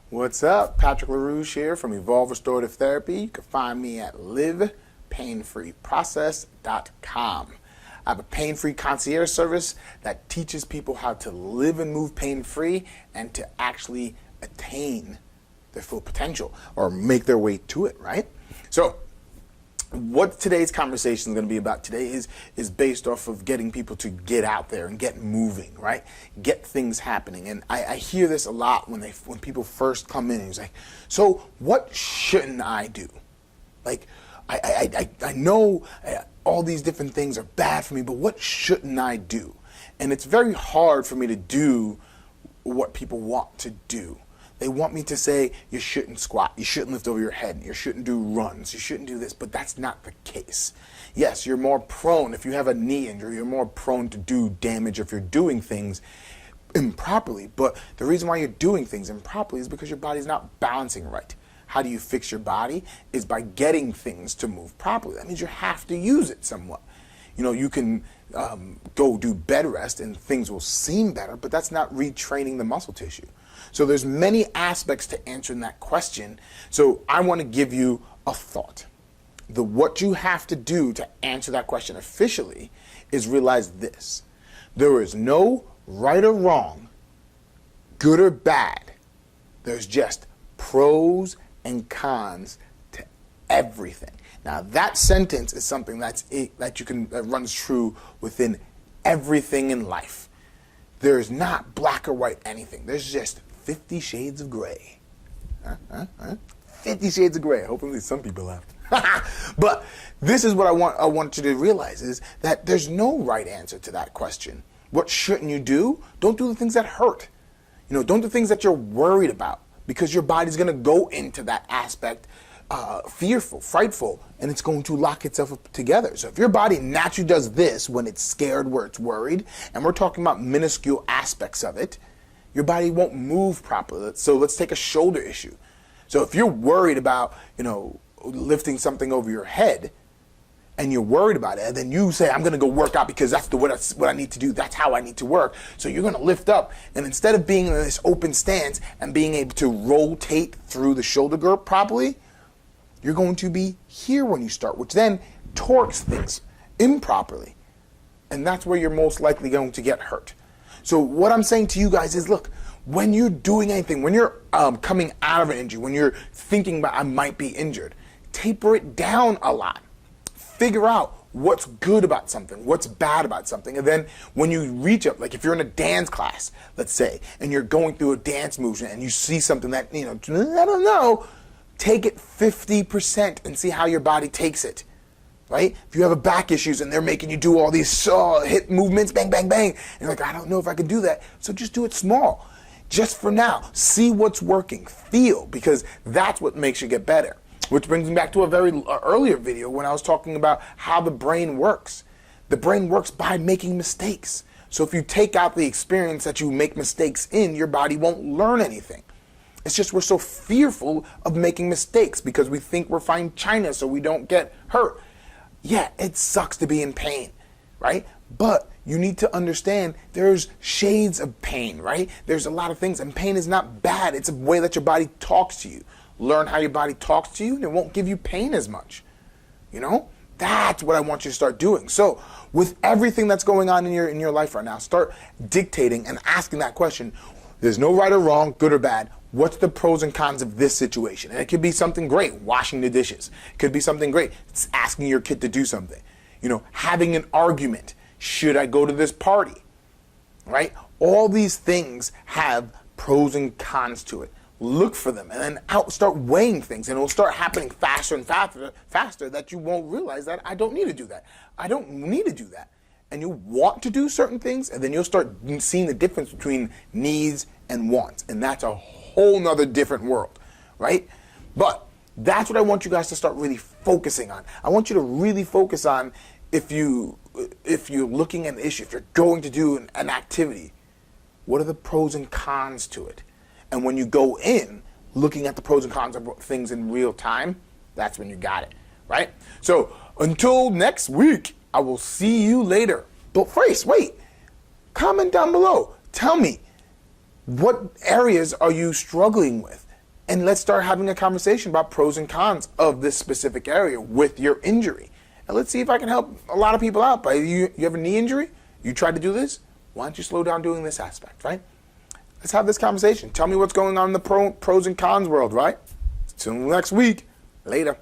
What's up? Patrick LaRouche here from Evolve Restorative Therapy. You can find me at livepainfreeprocess.com. I have a pain-free concierge service that teaches people how to live and move pain-free and to actually attain their full potential or make their way to it, right? So what today's conversation is going to be about today is based off of getting people to get out there and get moving, right? Get things happening. And I hear this a lot when people first come in and it's like, so what shouldn't I do? Like, I know all these different things are bad for me, but what shouldn't I do? And it's very hard for me to do what people want to do. They want me to say, you shouldn't squat, you shouldn't lift over your head, you shouldn't do runs, you shouldn't do this, but that's not the case. Yes, you're more prone, if you have a knee injury, you're more prone to do damage if you're doing things improperly. But the reason why you're doing things improperly is because your body's not balancing right. How do you fix your body? Is by getting things to move properly. That means you have to use it somewhat. You know, you can go do bed rest and things will seem better, but that's not retraining the muscle tissue. So there's many aspects to answering that question. So I want to give you a thought. What you have to do to answer that question officially is realize this. There is no right or wrong, good or bad. There's just pros and cons to everything. Now that sentence is something that runs true within everything in life. There's not black or white anything. There's just 50 shades of gray. 50 shades of gray. Hopefully some people laughed. But this is what I want you to realize is that there's no right answer to that question. What shouldn't you do? Don't do the things that hurt. You know, don't do things that you're worried about, because your body's going to go into that aspect fearful, frightful, and it's going to lock itself up together. So if your body naturally does this when it's scared, where it's worried, and we're talking about minuscule aspects of it, your body won't move properly. So let's take a shoulder issue. So if you're worried about, lifting something over your head, and you're worried about it, and then you say, I'm going to go work out because that's what I need to do. That's how I need to work. So you're going to lift up, and instead of being in this open stance and being able to rotate through the shoulder girdle properly, you're going to be here when you start, which then torques things improperly. And that's where you're most likely going to get hurt. So what I'm saying to you guys is, look, when you're doing anything, when you're coming out of an injury, when you're thinking about I might be injured, taper it down a lot. Figure out what's good about something, what's bad about something. And then when you reach up, like if you're in a dance class, let's say, and you're going through a dance movement and you see something that, I don't know, take it 50% and see how your body takes it, right? If you have a back issues and they're making you do all these hip movements, bang, bang, bang, and you're like, I don't know if I can do that. So just do it small, just for now. See what's working, feel, because that's what makes you get better. Which brings me back to a very earlier video when I was talking about how the brain works. The brain works by making mistakes. So if you take out the experience that you make mistakes in, your body won't learn anything. It's just we're so fearful of making mistakes because we think we're fine china so we don't get hurt. Yeah, it sucks to be in pain, right? But you need to understand there's shades of pain, right? There's a lot of things, and pain is not bad. It's a way that your body talks to you. Learn how your body talks to you, and it won't give you pain as much. That's what I want you to start doing. So with everything that's going on in your life right now, start dictating and asking that question. There's no right or wrong, good or bad. What's the pros and cons of this situation? And it could be something great, washing the dishes. It could be something great, it's asking your kid to do something. Having an argument. Should I go to this party? Right? All these things have pros and cons to it. Look for them and then start weighing things, and it'll start happening faster and faster that you won't realize that I don't need to do that. I don't need to do that. And you want to do certain things, and then you'll start seeing the difference between needs and wants. And that's a whole nother different world, right? But that's what I want you guys to start really focusing on. I want you to really focus on if you're looking at an issue, if you're going to do an activity, what are the pros and cons to it? And when you go in looking at the pros and cons of things in real time, that's when you got it, right? So until next week, I will see you later. But first, wait. Comment down below. Tell me, what areas are you struggling with? And let's start having a conversation about pros and cons of this specific area with your injury. And let's see if I can help a lot of people out. You have a knee injury? You tried to do this? Why don't you slow down doing this aspect, right? Let's have this conversation. Tell me what's going on in the pros and cons world, right? Till next week. Later.